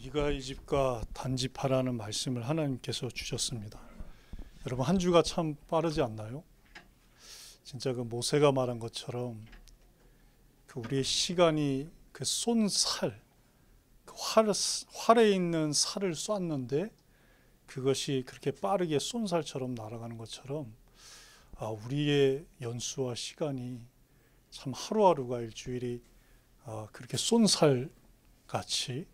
이가 이 집과 단집하라는 말씀을 하나님께서 주셨습니다. 여러분, 한 주가 참 빠르지 않나요? 진짜 그 모세가 말한 것처럼 그 우리의 시간이 그 쏜 살, 그 활에 있는 살을 쐈는데 그것이 그렇게 빠르게 쏜 살처럼 날아가는 것처럼 우리의 연수와 시간이 참 하루하루가 일주일이 그렇게 쏜 살 같이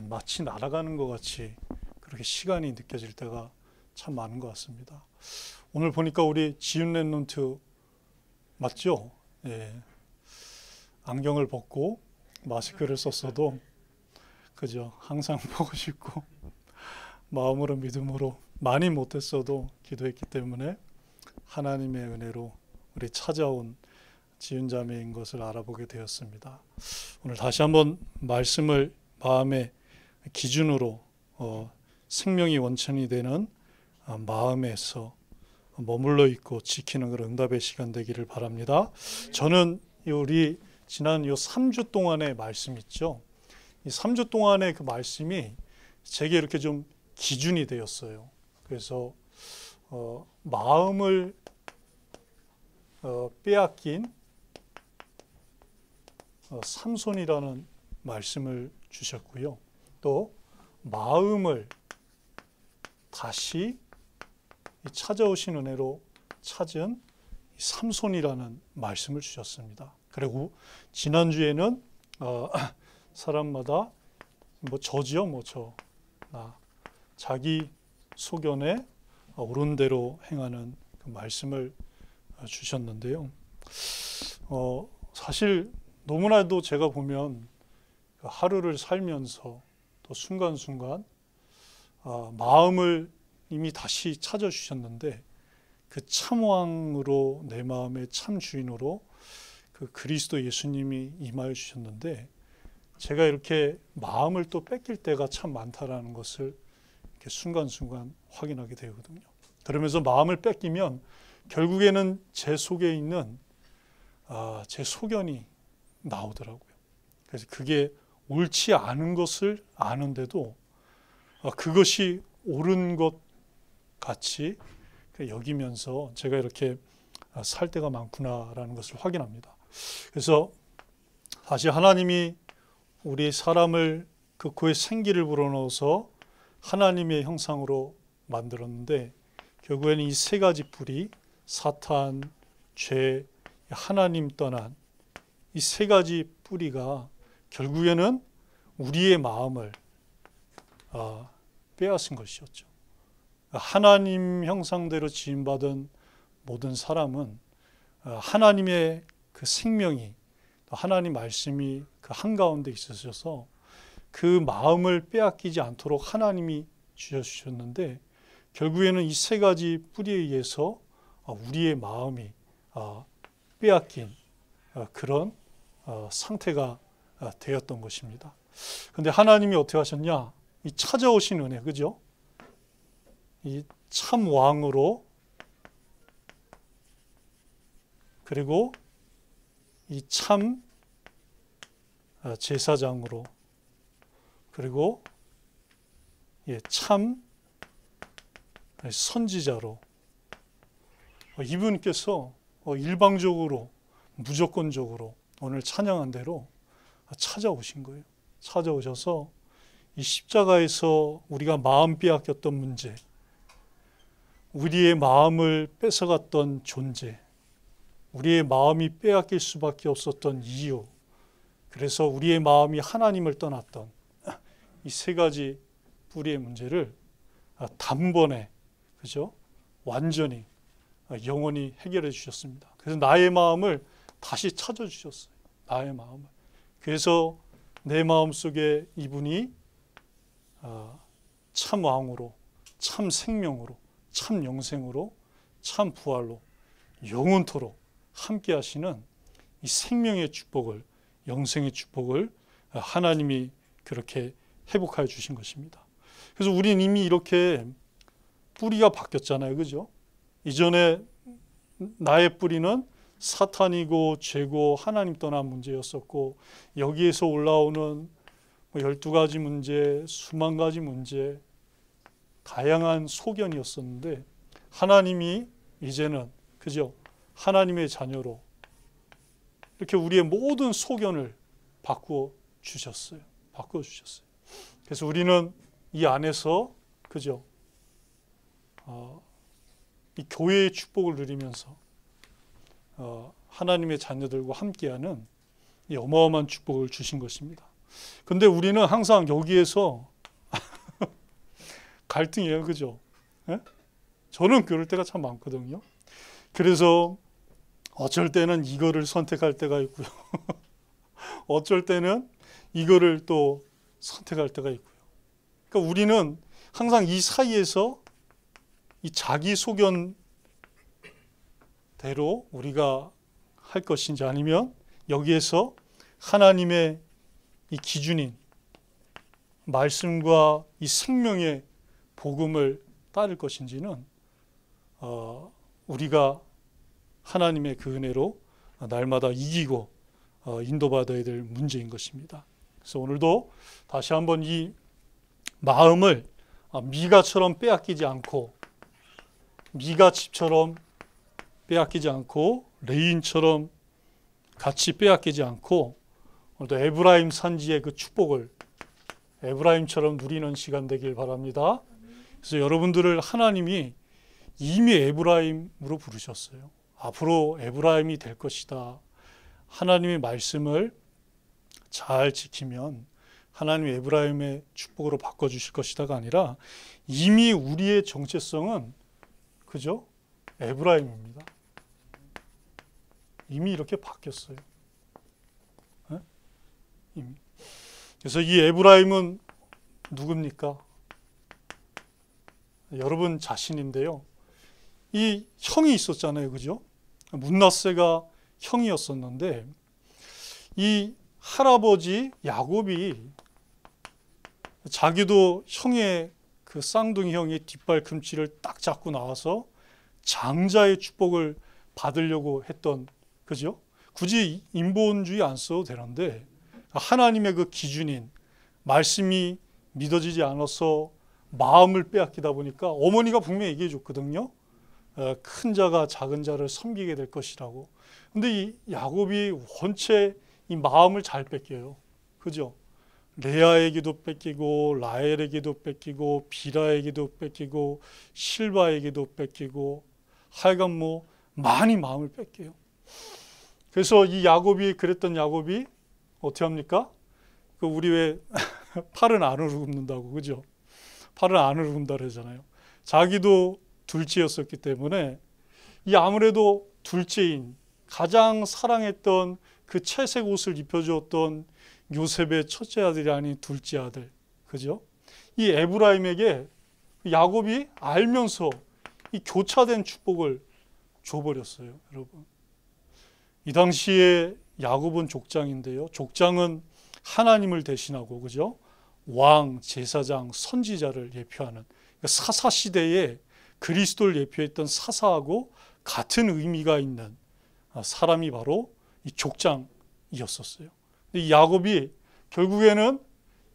마치 날아가는 것 같이 그렇게 시간이 느껴질 때가 참 많은 것 같습니다. 오늘 보니까 우리 지윤 랩런트 맞죠? 예. 안경을 벗고 마스크를 썼어도 그죠? 항상 보고 싶고 마음으로 믿음으로 많이 못했어도 기도했기 때문에 하나님의 은혜로 우리 찾아온 지윤 자매인 것을 알아보게 되었습니다. 오늘 다시 한번 말씀을 마음의 기준으로 생명이 원천이 되는 마음에서 머물러 있고 지키는 그런 응답의 시간 되기를 바랍니다. 저는 우리 지난 3주 동안의 말씀 있죠. 이 3주 동안의 그 말씀이 제게 이렇게 좀 기준이 되었어요. 그래서 마음을 빼앗긴 삼손이라는 말씀을 주셨고요. 또 마음을 다시 찾아오신 은혜로 찾은 삼손이라는 말씀을 주셨습니다. 그리고 지난주에는 사람마다 저지요, 자기 소견에 옳은 대로 행하는 그 말씀을 주셨는데요. 사실 너무나도 제가 보면 하루를 살면서 또 순간순간 마음을 이미 다시 찾아주셨는데 그 참왕으로 내 마음의 참 주인으로 그 그리스도 예수님이 임하여 주셨는데 제가 이렇게 마음을 또 뺏길 때가 참 많다라는 것을 이렇게 순간순간 확인하게 되거든요. 그러면서 마음을 뺏기면 결국에는 제 속에 있는 제 소견이 나오더라고요. 그래서 그게 옳지 않은 것을 아는데도 그것이 옳은 것 같이 여기면서 제가 이렇게 살 때가 많구나라는 것을 확인합니다. 그래서 다시 하나님이 우리 사람을 그 그의 생기를 불어넣어서 하나님의 형상으로 만들었는데 결국에는 이 세 가지 뿌리, 사탄, 죄, 하나님 떠난 이 세 가지 뿌리가 결국에는 우리의 마음을 빼앗은 것이었죠. 하나님 형상대로 지음받은 모든 사람은 하나님의 그 생명이 하나님 말씀이 그 한가운데 있으셔서 그 마음을 빼앗기지 않도록 하나님이 주셨는데 결국에는 이 세 가지 뿌리에 의해서 우리의 마음이 빼앗긴 그런 상태가 되었던 것입니다. 그런데 하나님이 어떻게 하셨냐? 이 찾아오신 은혜, 그죠? 이 참 왕으로 그리고 이 참 제사장으로 그리고 참 선지자로 이분께서 일방적으로 무조건적으로 오늘 찬양한 대로 찾아오신 거예요. 찾아오셔서 이 십자가에서 우리가 마음 빼앗겼던 문제, 우리의 마음을 뺏어갔던 존재, 우리의 마음이 빼앗길 수밖에 없었던 이유, 그래서 우리의 마음이 하나님을 떠났던 이 세 가지 뿌리의 문제를 단번에, 그죠? 완전히 영원히 해결해 주셨습니다. 그래서 나의 마음을 다시 찾아주셨어요. 나의 마음을. 그래서 내 마음속에 이분이 참 왕으로, 참 생명으로, 참 영생으로, 참 부활로 영원토록 함께 하시는 이 생명의 축복을, 영생의 축복을 하나님이 그렇게 회복하여 주신 것입니다. 그래서 우리는 이미 이렇게 뿌리가 바뀌었잖아요. 그죠? 이전에 나의 뿌리는 사탄이고 죄고 하나님 떠난 문제였었고 여기에서 올라오는 12가지 문제, 수만 가지 문제, 다양한 소견이었었는데 하나님이 이제는 그죠? 하나님의 자녀로 이렇게 우리의 모든 소견을 바꾸어 주셨어요. 그래서 우리는 이 안에서 그죠? 이 교회의 축복을 누리면서 하나님의 자녀들과 함께하는 이 어마어마한 축복을 주신 것입니다. 근데 우리는 항상 여기에서 갈등이에요. 그죠? 예? 저는 그럴 때가 참 많거든요. 그래서 어쩔 때는 이거를 선택할 때가 있고요. 어쩔 때는 이거를 또 선택할 때가 있고요. 그러니까 우리는 항상 이 사이에서 이 자기 소견대로 우리가 할 것인지 아니면 여기에서 하나님의 이 기준인 말씀과 이 생명의 복음을 따를 것인지는 우리가 하나님의 그 은혜로 날마다 이기고 인도받아야 될 문제인 것입니다. 그래서 오늘도 다시 한번 이 마음을 미가처럼 빼앗기지 않고 미가집처럼 빼앗기지 않고 레인처럼 같이 빼앗기지 않고 오늘도 에브라임 산지의 그 축복을 에브라임처럼 누리는 시간 되길 바랍니다. 그래서 여러분들을 하나님이 이미 에브라임으로 부르셨어요. 앞으로 에브라임이 될 것이다. 하나님의 말씀을 잘 지키면 하나님이 에브라임의 축복으로 바꿔주실 것이다가 아니라 이미 우리의 정체성은 그죠? 에브라임입니다. 이미 이렇게 바뀌었어요. 네? 이미. 그래서 이 에브라임은 누굽니까? 여러분 자신인데요. 이 형이 있었잖아요. 그죠? 므낫세가 형이었었는데 이 할아버지 야곱이 자기도 형의 그 쌍둥이 형의 뒷발꿈치를 딱 잡고 나와서 장자의 축복을 받으려고 했던 그죠? 굳이 인본주의 안 써도 되는데 하나님의 그 기준인 말씀이 믿어지지 않아서 마음을 빼앗기다 보니까 어머니가 분명히 얘기해 줬거든요. 큰 자가 작은 자를 섬기게 될 것이라고. 근데 이 야곱이 원체 이 마음을 잘 뺏겨요. 그죠? 레아에게도 뺏기고 라헬에게도 뺏기고 비라에게도 뺏기고 실바에게도 뺏기고 하여간 뭐 많이 마음을 뺏겨요. 그래서 이 야곱이 그랬던 야곱이 어떻게 합니까? 그 우리 왜 팔은 안으로 굽는다고 그죠? 팔은 안으로 굽는다 그러잖아요. 자기도 둘째였었기 때문에 이 아무래도 둘째인 가장 사랑했던 그 채색 옷을 입혀주었던 요셉의 첫째 아들이 아닌 둘째 아들, 그죠? 이 에브라임에게 야곱이 알면서 이 교차된 축복을 줘버렸어요, 여러분. 이 당시에 야곱은 족장인데요. 족장은 하나님을 대신하고, 그죠? 왕, 제사장, 선지자를 예표하는 사사 시대에 그리스도를 예표했던 사사하고 같은 의미가 있는 사람이 바로 이 족장이었었어요. 이 야곱이 결국에는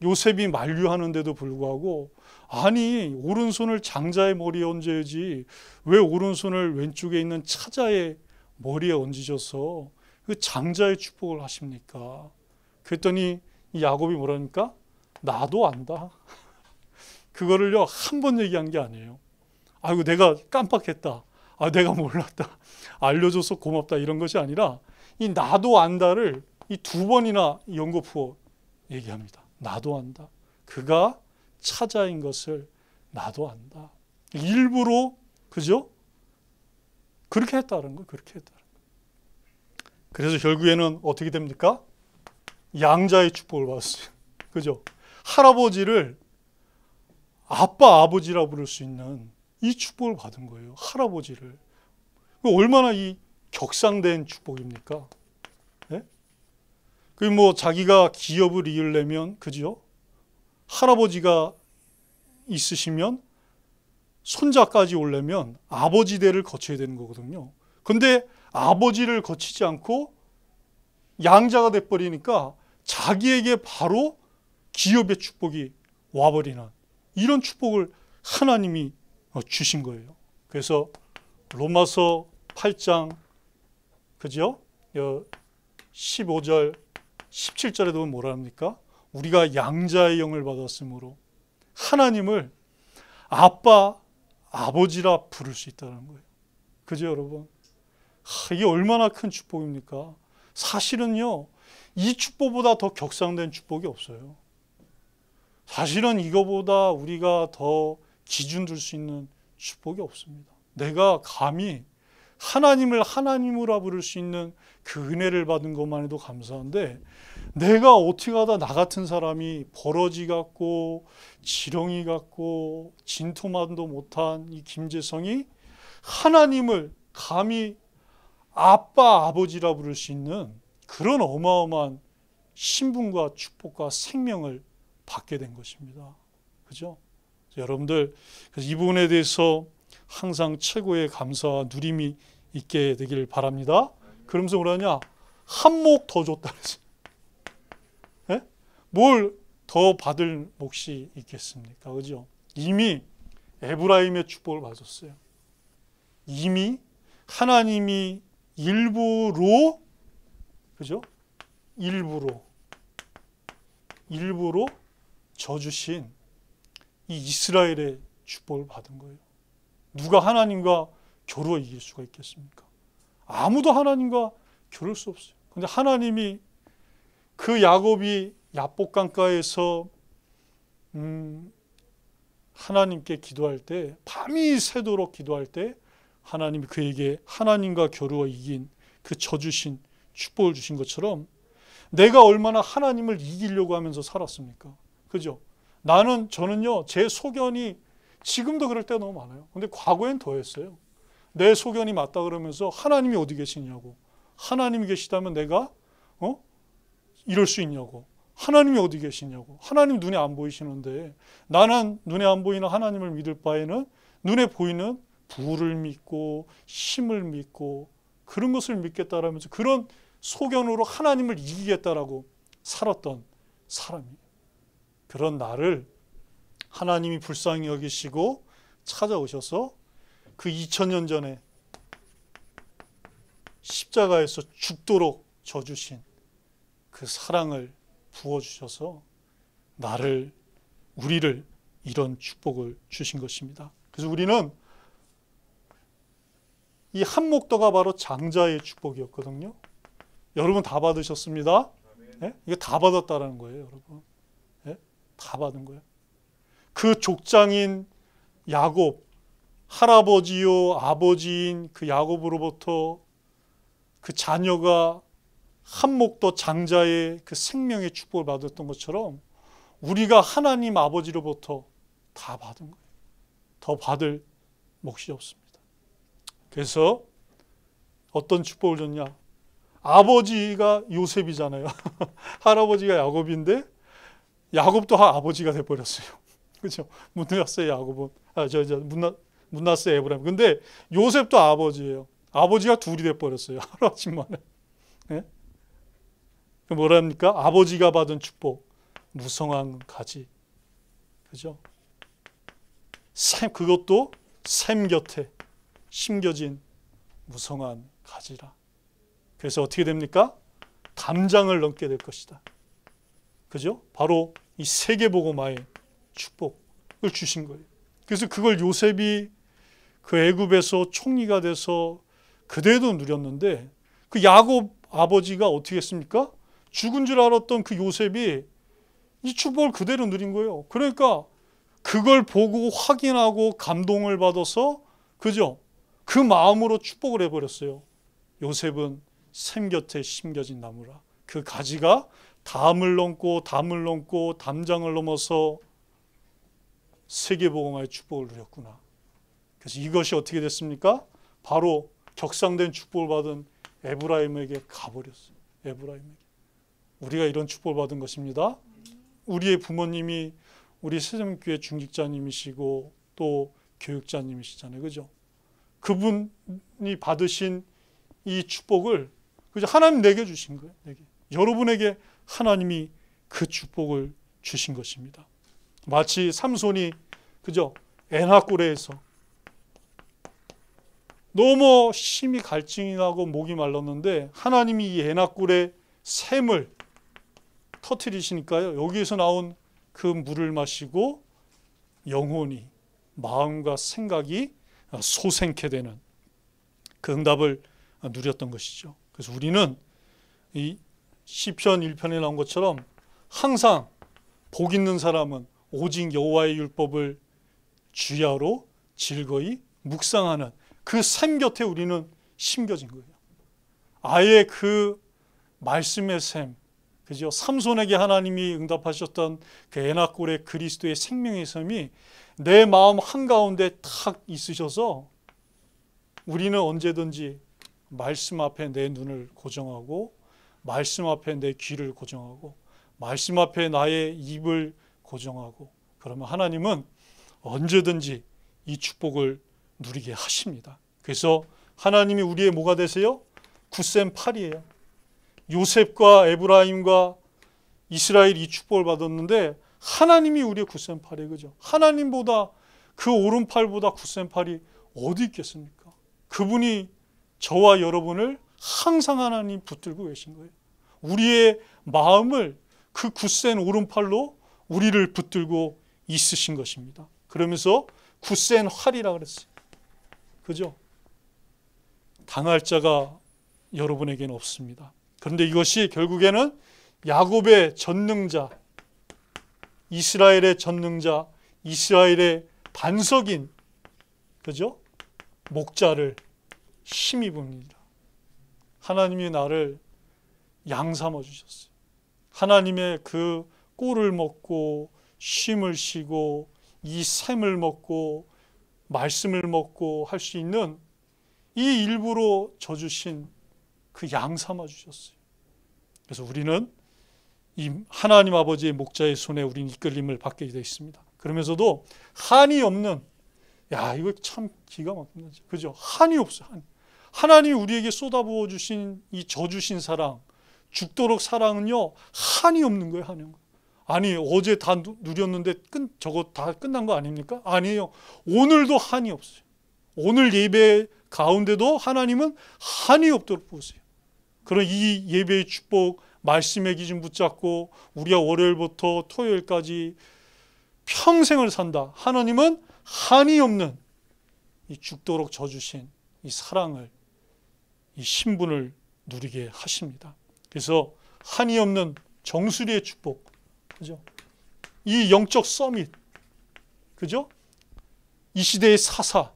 요셉이 만류하는데도 불구하고 아니 오른손을 장자의 머리에 얹어야지 왜 오른손을 왼쪽에 있는 차자의 머리에 얹으셔서 그 장자의 축복을 하십니까? 그랬더니 이 야곱이 뭐라니까? 나도 안다. 그거를요 한 번 얘기한 게 아니에요. 아이고 내가 깜빡했다. 아 내가 몰랐다. 알려줘서 고맙다 이런 것이 아니라 이 나도 안다를 이 두 번이나 연거푸어 얘기합니다. 나도 안다. 그가 차자인 것을 나도 안다. 일부러 그죠? 그렇게 했다는 거예요. 그렇게 했다는 거예요. 그래서 결국에는 어떻게 됩니까? 양자의 축복을 받았어요. 그죠? 할아버지를 아빠 아버지라 부를 수 있는 이 축복을 받은 거예요. 할아버지를. 얼마나 이 격상된 축복입니까? 네? 그 뭐 자기가 기업을 이으려면 그죠? 할아버지가 있으시면 손자까지 오려면 아버지 대를 거쳐야 되는 거거든요. 근데 아버지를 거치지 않고 양자가 돼버리니까 자기에게 바로 기업의 축복이 와버리는 이런 축복을 하나님이 주신 거예요. 그래서 로마서 8장 그죠? 15절 17절에 보면 뭐라 합니까? 우리가 양자의 영을 받았으므로 하나님을 아빠, 아버지라 부를 수 있다는 거예요. 그죠, 여러분? 이게 얼마나 큰 축복입니까? 사실은요, 이 축복보다 더 격상된 축복이 없어요. 사실은 이거보다 우리가 더 기준 둘 수 있는 축복이 없습니다. 내가 감히 하나님을 하나님으로 부를 수 있는 그 은혜를 받은 것만 해도 감사한데, 내가 어떻게 하다 나 같은 사람이 버러지 같고 지렁이 같고 진토만도 못한 이 김재성이 하나님을 감히 아빠 아버지라 부를 수 있는 그런 어마어마한 신분과 축복과 생명을 받게 된 것입니다. 그죠? 여러분들 이 부분에 대해서 항상 최고의 감사와 누림이 있게 되길 바랍니다. 그러면서 뭐라냐? 한 몫 더 줬다 그랬어요. 네? 뭘 더 받을 몫이 있겠습니까? 그죠? 이미 에브라임의 축복을 받았어요. 이미 하나님이 일부러 그죠? 일부러 져주신 이 이스라엘의 축복을 받은 거예요. 누가 하나님과 겨루어 이길 수가 있겠습니까? 아무도 하나님과 겨룰 수 없어요. 근데 하나님이 그 야곱이 야복강가에서 하나님께 기도할 때, 밤이 새도록 기도할 때 하나님이 그에게 하나님과 겨루어 이긴 그 져주신 축복을 주신 것처럼 내가 얼마나 하나님을 이기려고 하면서 살았습니까? 그죠? 저는요, 제 소견이 지금도 그럴 때가 너무 많아요. 근데 과거엔 더했어요. 내 소견이 맞다 그러면서 하나님이 어디 계시냐고. 하나님이 계시다면 내가 이럴 수 있냐고. 하나님이 어디 계시냐고. 하나님 눈에 안 보이시는데 나는 눈에 안 보이는 하나님을 믿을 바에는 눈에 보이는 부를 믿고 힘을 믿고 그런 것을 믿겠다라면서 그런 소견으로 하나님을 이기겠다라고 살았던 사람이에요. 그런 나를 하나님이 불쌍히 여기시고 찾아오셔서 그 2000년 전에 십자가에서 죽도록 져주신 그 사랑을 부어주셔서 우리를 이런 축복을 주신 것입니다. 그래서 우리는 이 한 목도가 바로 장자의 축복이었거든요. 여러분 다 받으셨습니다. 네? 이거 다 받았다라는 거예요, 여러분. 네? 다 받은 거예요. 그 족장인 야곱, 할아버지요 아버지인 그 야곱으로부터 그 자녀가 한 목도 장자의 그 생명의 축복을 받았던 것처럼 우리가 하나님 아버지로부터 다 받은 거예요. 더 받을 몫이 없습니다. 그래서 어떤 축복을 줬냐? 아버지가 요셉이잖아요. 할아버지가 야곱인데 야곱도 아버지가 돼버렸어요. 그렇죠? 문나세 야곱은 문나세 에브라임. 근데 요셉도 아버지예요. 아버지가 둘이 돼버렸어요. 하루아침만에. 네? 뭐랍니까? 아버지가 받은 축복, 무성한 가지. 그죠? 그것도 샘 곁에 심겨진 무성한 가지라. 그래서 어떻게 됩니까? 담장을 넘게 될 것이다. 그죠? 바로 이 세계복음화의 축복을 주신 거예요. 그래서 그걸 요셉이 그 애굽에서 총리가 돼서 그대도 누렸는데 그 야곱 아버지가 어떻게 했습니까? 죽은 줄 알았던 그 요셉이 이 축복을 그대로 누린 거예요. 그러니까 그걸 보고 확인하고 감동을 받아서 그죠? 그 마음으로 축복을 해버렸어요. 요셉은 샘 곁에 심겨진 나무라. 그 가지가 담을 넘고 담장을 넘어서 세계복음화의 축복을 누렸구나. 그래서 이것이 어떻게 됐습니까? 바로 격상된 축복을 받은 에브라임에게 가버렸어요. 에브라임에게. 우리가 이런 축복을 받은 것입니다. 우리의 부모님이 우리 새정교회 중직자님이시고 또 교육자님이시잖아요. 그죠? 그분이 받으신 이 축복을 하나님 내게 주신 거예요. 내게. 여러분에게 하나님이 그 축복을 주신 것입니다. 마치 삼손이 그죠? 에나골에서 너무 심히 갈증이 나고 목이 말랐는데 하나님이 이 에나골의 샘을 터뜨리시니까요. 여기에서 나온 그 물을 마시고 영혼이 마음과 생각이 소생케 되는 그 응답을 누렸던 것이죠. 그래서 우리는 이 시편 1편에 나온 것처럼 항상 복 있는 사람은 오직 여호와의 율법을 주야로 즐거이 묵상하는 그 샘 곁에 우리는 심겨진 거예요. 아예 그 말씀의 샘, 그죠? 삼손에게 하나님이 응답하셨던 그 에나골의 그리스도의 생명의 샘이 내 마음 한가운데 탁 있으셔서 우리는 언제든지 말씀 앞에 내 눈을 고정하고 말씀 앞에 내 귀를 고정하고 말씀 앞에 나의 입을 고정하고 그러면 하나님은 언제든지 이 축복을 누리게 하십니다. 그래서 하나님이 우리의 뭐가 되세요? 굳센 팔이에요. 요셉과 에브라임과 이스라엘이 이 축복을 받았는데 하나님이 우리의 굳센 팔이에요. 그죠? 하나님보다 그 오른팔보다 굳센 팔이 어디 있겠습니까? 그분이 저와 여러분을 항상 하나님 붙들고 계신 거예요. 우리의 마음을 그 굳센 오른팔로 우리를 붙들고 있으신 것입니다. 그러면서 굳센 활이라 그랬어요. 그죠? 당할 자가 여러분에게는 없습니다. 그런데 이것이 결국에는 야곱의 전능자, 이스라엘의 전능자, 이스라엘의 반석인 그죠? 목자를 힘입습니다. 하나님이 나를 양삼아 주셨어요. 하나님의 그 꼴을 먹고 쉼을 쉬고 이 샘을 먹고 말씀을 먹고 할 수 있는 이 일부로 져주신 그 양 삼아 주셨어요. 그래서 우리는 이 하나님 아버지의 목자의 손에 우리는 이끌림을 받게 되어 있습니다. 그러면서도 한이 없는, 야 이거 참 기가 막힙니다. 그죠? 한이 없어요. 하나님이 우리에게 쏟아부어 주신 이 져주신 사랑, 죽도록 사랑은요 한이 없는 거예요. 한이 없는 거예요. 아니 어제 다 누렸는데 저거 다 끝난 거 아닙니까? 아니에요. 오늘도 한이 없어요. 오늘 예배 가운데도 하나님은 한이 없도록 보세요. 그런 이 예배의 축복, 말씀의 기준 붙잡고 우리가 월요일부터 토요일까지 평생을 산다. 하나님은 한이 없는 이 죽도록 져주신 이 사랑을, 이 신분을 누리게 하십니다. 그래서 한이 없는 정수리의 축복, 그죠? 이 영적 서밋, 그죠? 이 시대의 사사,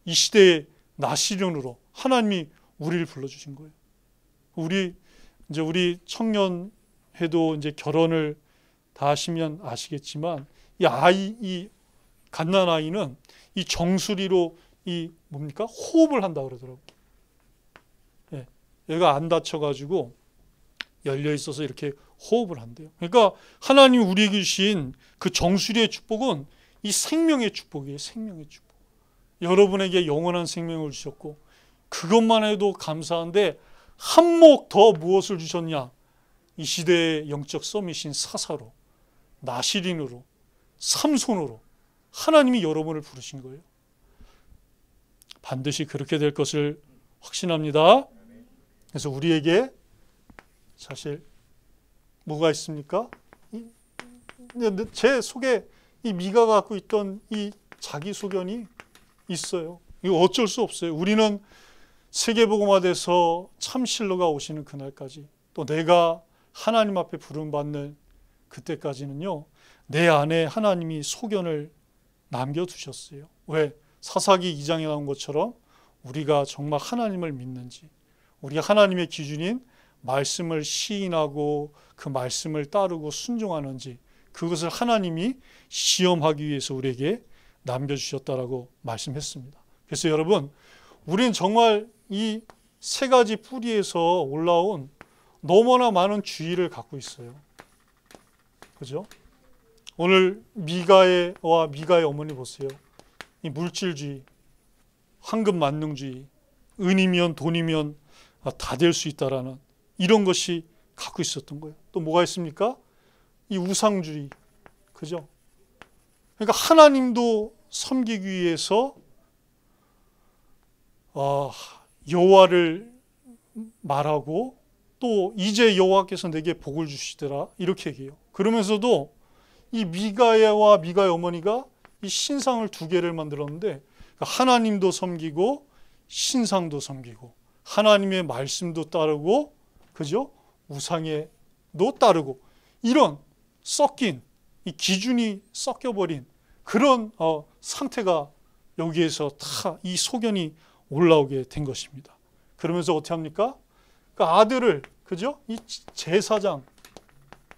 이 시대의 나시련으로 하나님이 우리를 불러주신 거예요. 우리 청년회도 이제 결혼을 다 하시면 아시겠지만 이 갓난 아이는 이 정수리로 이 뭡니까? 호흡을 한다 그러더라고요. 예, 얘가 안 다쳐가지고 열려 있어서 이렇게 호흡을 한대요. 그러니까 하나님이 우리에게 주신 그 정수리의 축복은 이 생명의 축복이에요. 생명의 축복. 여러분에게 영원한 생명을 주셨고 그것만 해도 감사한데 한몫 더 무엇을 주셨냐? 이 시대의 영적 서밋인 사사로, 나시린으로, 삼손으로 하나님이 여러분을 부르신 거예요. 반드시 그렇게 될 것을 확신합니다. 그래서 우리에게 사실 뭐가 있습니까? 제 속에 이 미가 갖고 있던 이 자기 소견이 있어요. 이거 어쩔 수 없어요. 우리는 세계복음화돼서 참신로가 오시는 그날까지, 또 내가 하나님 앞에 부름받는 그때까지는요, 내 안에 하나님이 소견을 남겨두셨어요. 왜? 사사기 2장에 나온 것처럼 우리가 정말 하나님을 믿는지, 우리가 하나님의 기준인 말씀을 시인하고 그 말씀을 따르고 순종하는지, 그것을 하나님이 시험하기 위해서 우리에게 남겨주셨다라고 말씀했습니다. 그래서 여러분, 우리는 정말 이 세 가지 뿌리에서 올라온 너무나 많은 주의를 갖고 있어요. 그죠? 오늘 미가의 어머니 보세요. 이 물질주의, 황금 만능주의, 은이면 돈이면 다 될 수 있다라는 이런 것이 갖고 있었던 거예요. 또 뭐가 있습니까? 이 우상주의, 그죠? 그러니까 하나님도 섬기기 위해서 여호와를 말하고 또 이제 여호와께서 내게 복을 주시더라 이렇게 얘기해요. 그러면서도 이 미가야와 미가의 어머니가 이 신상을 두 개를 만들었는데 하나님도 섬기고 신상도 섬기고 하나님의 말씀도 따르고 그죠? 우상에도 따르고 이런 섞인 이 기준이 섞여버린 그런 상태가 여기에서 다 이 소견이 올라오게 된 것입니다. 그러면서 어떻게 합니까? 그 아들을 그죠? 이 제사장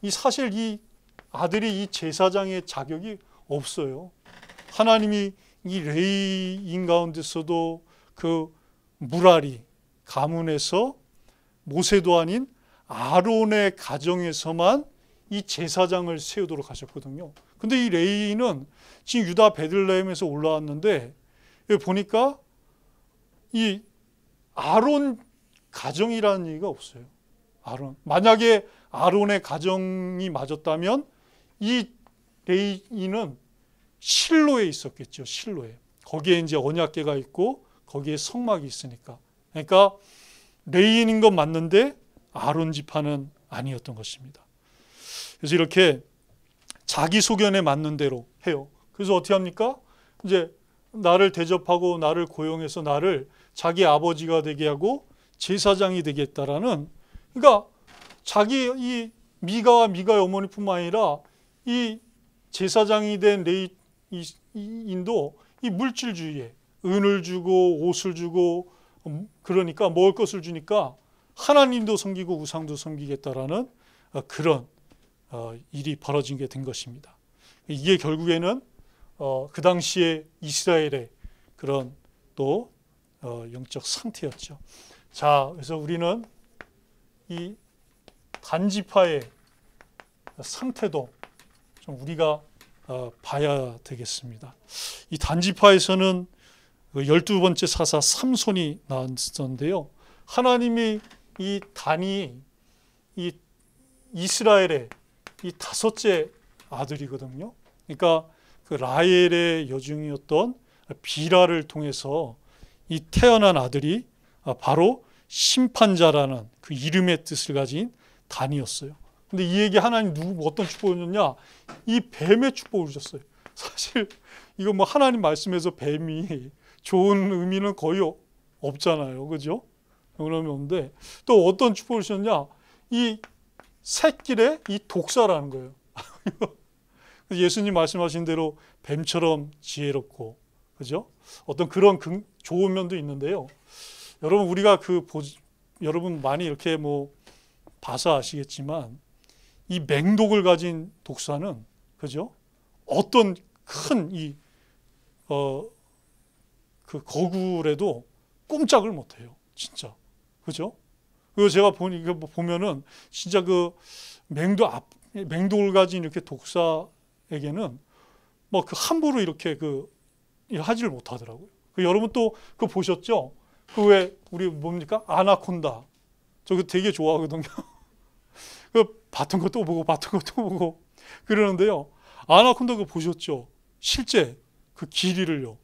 이 사실 이 아들이 이 제사장의 자격이 없어요. 하나님이 이 레위인 가운데서도 그 무라리 가문에서 모세도 아닌 아론의 가정에서만 이 제사장을 세우도록 하셨거든요. 근데 이 레위인은 지금 유다 베들레헴에서 올라왔는데 여기 보니까 이 아론 가정이라는 얘기가 없어요. 아론. 만약에 아론의 가정이 맞았다면 이 레위인은 실로에 있었겠죠. 실로에. 거기에 이제 언약궤가 있고 거기에 성막이 있으니까. 그러니까 레위인인 건 맞는데 아론 지파는 아니었던 것입니다. 그래서 이렇게 자기 소견에 맞는 대로 해요. 그래서 어떻게 합니까? 이제 나를 대접하고 나를 고용해서 나를 자기 아버지가 되게 하고 제사장이 되겠다라는 그러니까 자기 이 미가와 미가의 어머니뿐만 아니라 이 제사장이 된 레위인도 이 물질주의에 은을 주고 옷을 주고 그러니까 먹을 것을 주니까 하나님도 섬기고 우상도 섬기겠다라는 그런 일이 벌어진 게 된 것입니다. 이게 결국에는 그 당시에 이스라엘의 그런 또 영적 상태였죠. 자, 그래서 우리는 이 단지파의 상태도 좀 우리가 봐야 되겠습니다. 이 단지파에서는 12번째 사사 삼손이 나왔었는데요. 하나님이 이 단이 이 이스라엘의 이 다섯째 아들이거든요. 그러니까 그 라헬의 여종이었던 비라를 통해서 이 태어난 아들이 바로 심판자라는 그 이름의 뜻을 가진 단이었어요. 근데 이 얘기 하나님 어떤 축복을 줬냐? 이 뱀의 축복을 주셨어요. 사실 이거 뭐 하나님 말씀에서 뱀이 좋은 의미는 거의 없잖아요. 그죠? 그러는데 또 어떤 축복을 주셨냐? 이 새끼의 이 독사라는 거예요. 예수님 말씀하신 대로 뱀처럼 지혜롭고, 그죠? 어떤 그런 좋은 면도 있는데요. 여러분 우리가 여러분 많이 이렇게 뭐 봐서 아시겠지만 이 맹독을 가진 독사는 그죠? 어떤 큰 그 거굴에도 꼼짝을 못해요. 진짜. 그죠? 그리고 제가 보면은 진짜 그 맹독을 가진 이렇게 독사에게는 뭐 그 함부로 이렇게 하지를 못하더라고요. 여러분 또 그거 보셨죠? 그 왜 우리 뭡니까? 아나콘다. 저거 되게 좋아하거든요. 그 봤던 것도 보고 봤던 것도 보고 그러는데요. 아나콘다 그거 보셨죠? 실제 그 길이를요.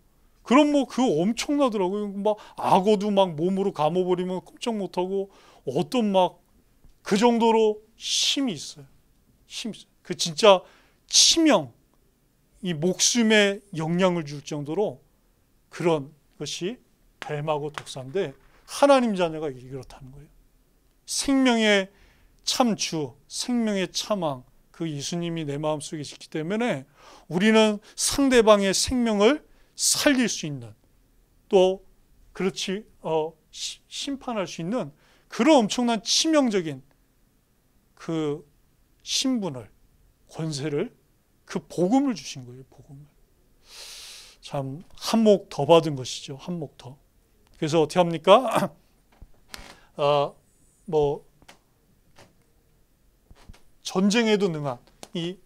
그럼 뭐 그거 엄청나더라고요. 막 악어도 막 몸으로 감아버리면 꼼짝 못하고 어떤 막 그 정도로 힘이 있어요. 힘이 있어요. 그 진짜 치명, 이 목숨에 영향을 줄 정도로 그런 것이 뱀하고 독사인데 하나님 자녀가 그렇다는 거예요. 생명의 참주, 생명의 참왕, 그 예수님이 내 마음속에 있기 때문에 우리는 상대방의 생명을 살릴 수 있는 또 그렇지 심판할 수 있는 그런 엄청난 치명적인 그 신분을 권세를 그 복음을 주신 거예요. 복음을. 참 한 목 더 받은 것이죠. 한 목 더. 그래서 어떻게 합니까? 뭐 전쟁에도 능한 이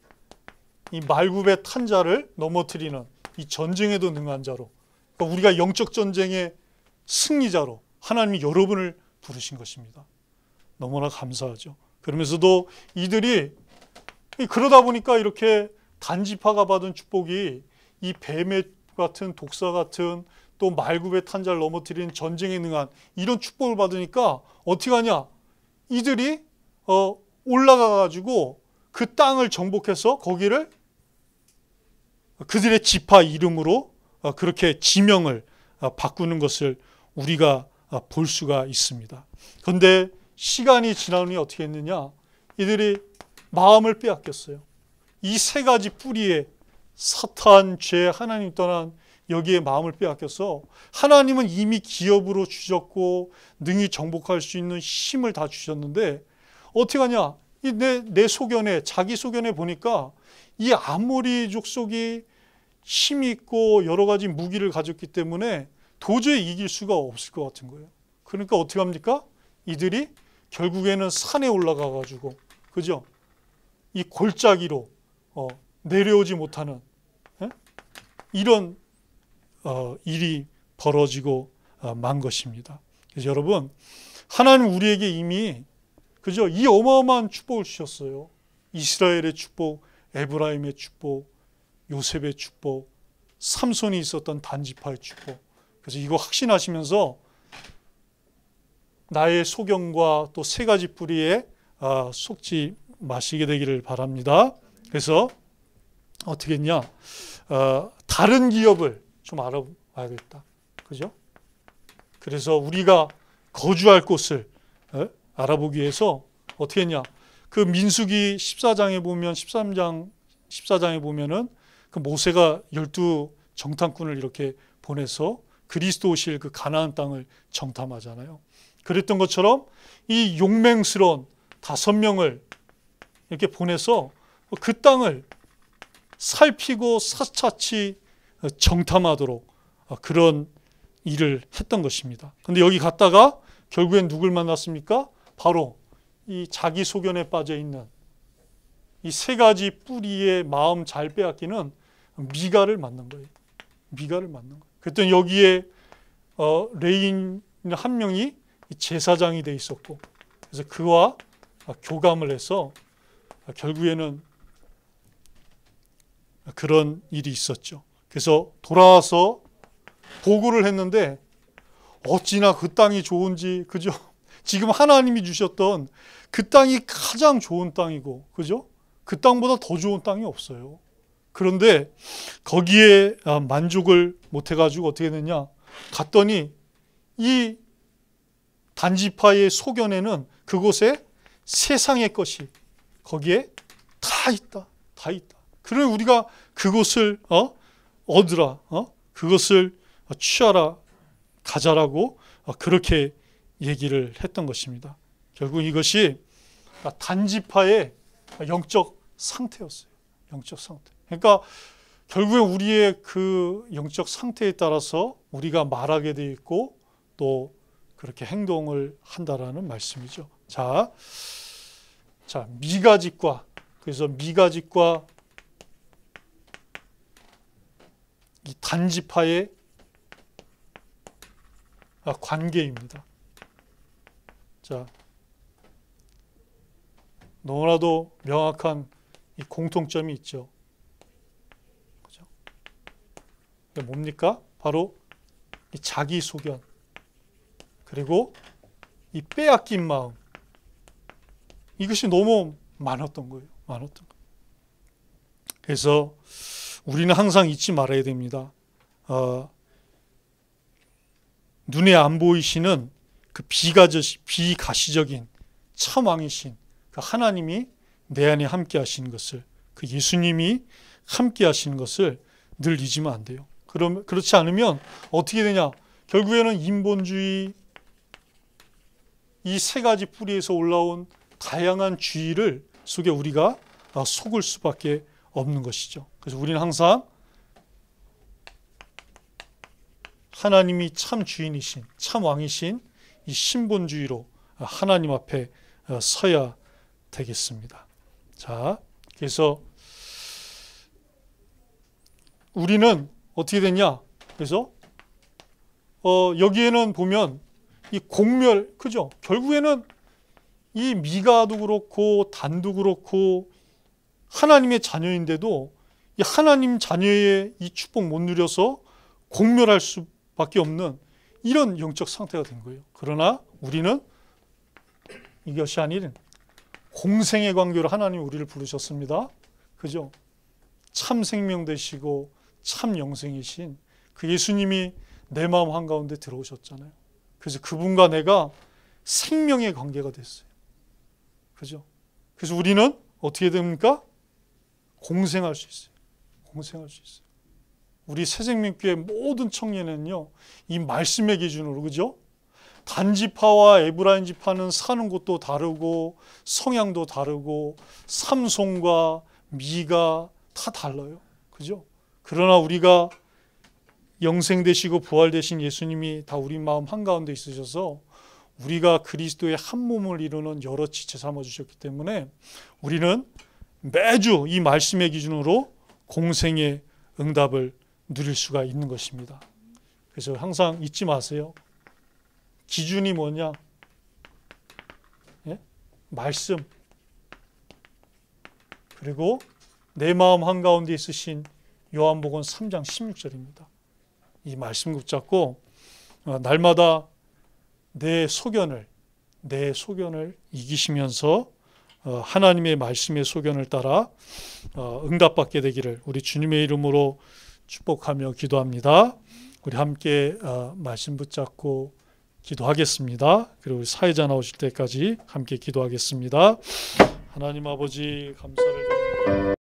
말굽의 탄 자를 넘어뜨리는 이 전쟁에도 능한 자로 그러니까 우리가 영적 전쟁의 승리자로 하나님이 여러분을 부르신 것입니다. 너무나 감사하죠. 그러면서도 이들이 그러다 보니까 이렇게 단지파가 받은 축복이 이 뱀의 같은 독사 같은 또 말굽의 탄자를 넘어뜨리는 전쟁에 능한 이런 축복을 받으니까 어떻게 하냐? 이들이 올라가 가지고 그 땅을 정복해서 거기를 그들의 지파 이름으로 그렇게 지명을 바꾸는 것을 우리가 볼 수가 있습니다. 그런데 시간이 지나니 어떻게 했느냐? 이들이 마음을 빼앗겼어요. 이 세 가지 뿌리에 사탄, 죄, 하나님 떠난 여기에 마음을 빼앗겨서 하나님은 이미 기업으로 주셨고 능히 정복할 수 있는 힘을 다 주셨는데 어떻게 하냐? 내 소견에, 자기 소견에 보니까 이 아모리 족속이 힘이 있고 여러 가지 무기를 가졌기 때문에 도저히 이길 수가 없을 것 같은 거예요. 그러니까 어떻게 합니까? 이들이 결국에는 산에 올라가 가지고, 그죠? 이 골짜기로 내려오지 못하는 이런 일이 벌어지고 만 것입니다. 그래서 여러분, 하나님 우리에게 이미, 그죠? 이 어마어마한 축복을 주셨어요. 이스라엘의 축복, 에브라임의 축복, 요셉의 축복, 삼손이 있었던 단지파의 축복. 그래서 이거 확신하시면서 나의 소견과 또 세 가지 뿌리에 속지 마시게 되기를 바랍니다. 그래서 어떻게 했냐? 다른 기업을 좀 알아봐야겠다. 그죠? 그래서 우리가 거주할 곳을 알아보기 위해서 어떻게 했냐? 그 민수기 14장에 보면 14장에 보면은 그 모세가 12 정탐꾼을 이렇게 보내서 그리스도 오실 그 가나안 땅을 정탐하잖아요. 그랬던 것처럼 이 용맹스러운 5명을 이렇게 보내서 그 땅을 살피고 사차치 정탐하도록 그런 일을 했던 것입니다. 그런데 여기 갔다가 결국엔 누굴 만났습니까? 바로 이 자기 소견에 빠져 있는 이 세 가지 뿌리의 마음 잘 빼앗기는 미가를 만난 거예요. 미가를 만난 거예요. 그랬더니 여기에 레인 한 명이 제사장이 돼 있었고, 그래서 그와 교감을 해서 결국에는 그런 일이 있었죠. 그래서 돌아와서 보고를 했는데 어찌나 그 땅이 좋은지, 그죠? 지금 하나님이 주셨던 그 땅이 가장 좋은 땅이고, 그죠? 그 땅보다 더 좋은 땅이 없어요. 그런데 거기에 만족을 못 해가지고 어떻게 됐냐? 갔더니 이 단지파의 소견에는 그곳에 세상의 것이 거기에 다 있다. 다 있다. 그래 우리가 그곳을 얻으라. 그것을 취하라. 가자라고 그렇게 얘기를 했던 것입니다. 결국 이것이 단지파의 영적 상태였어요. 영적 상태. 그러니까 결국에 우리의 그 영적 상태에 따라서 우리가 말하게 돼 있고 또 그렇게 행동을 한다라는 말씀이죠. 자, 미가짓과, 그래서 미가짓과 이 단지파의 관계입니다. 자, 너무나도 명확한 이 공통점이 있죠. 그죠? 이게 뭡니까? 바로 이 자기 소견, 그리고 이 빼앗긴 마음, 이것이 너무 많았던 거예요. 많았던 거예요. 그래서 우리는 항상 잊지 말아야 됩니다. 눈에 안 보이시는 그 비가시적인 참 왕이신 그 하나님이 내 안에 함께 하시는 것을, 그 예수님이 함께 하시는 것을 늘 잊으면 안 돼요. 그렇지 않으면 어떻게 되냐? 결국에는 인본주의, 이 세 가지 뿌리에서 올라온 다양한 주의를 속에 우리가 속을 수밖에 없는 것이죠. 그래서 우리는 항상 하나님이 참 주인이신, 참 왕이신 이 신본주의로 하나님 앞에 서야 되겠습니다. 자, 그래서 우리는 어떻게 됐냐? 그래서 여기에는 보면 이 공멸, 그죠? 결국에는 이 미가도 그렇고 단도 그렇고 하나님의 자녀인데도 이 하나님 자녀의 이 축복 못 누려서 공멸할 수밖에 없는 이런 영적 상태가 된 거예요. 그러나 우리는 이것이 아닌 공생의 관계로 하나님 우리를 부르셨습니다. 그죠? 참 생명 되시고 참 영생이신 그 예수님이 내 마음 한가운데 들어오셨잖아요. 그래서 그분과 내가 생명의 관계가 됐어요. 그죠? 그래서 우리는 어떻게 됩니까? 공생할 수 있어요. 공생할 수 있어요. 우리 새생명교회 모든 청년은요, 이 말씀의 기준으로, 그죠? 단지파와 에브라임지파는 사는 곳도 다르고 성향도 다르고 삼손과 미가 다 달라요. 그죠? 그러나 우리가 영생되시고 부활되신 예수님이 다 우리 마음 한가운데 있으셔서 우리가 그리스도의 한 몸을 이루는 여러 지체 삼아주셨기 때문에 우리는 매주 이 말씀의 기준으로 공생의 응답을 누릴 수가 있는 것입니다. 그래서 항상 잊지 마세요. 기준이 뭐냐? 예? 말씀. 그리고 내 마음 한가운데 있으신 요한복음 3장 16절입니다. 이 말씀 붙잡고 날마다 내 소견을 이기시면서 하나님의 말씀의 소견을 따라 응답받게 되기를 우리 주님의 이름으로 축복하며 기도합니다. 우리 함께 말씀 붙잡고 기도하겠습니다. 그리고 사회자 나오실 때까지 함께 기도하겠습니다. 하나님 아버지 감사를 드립니다.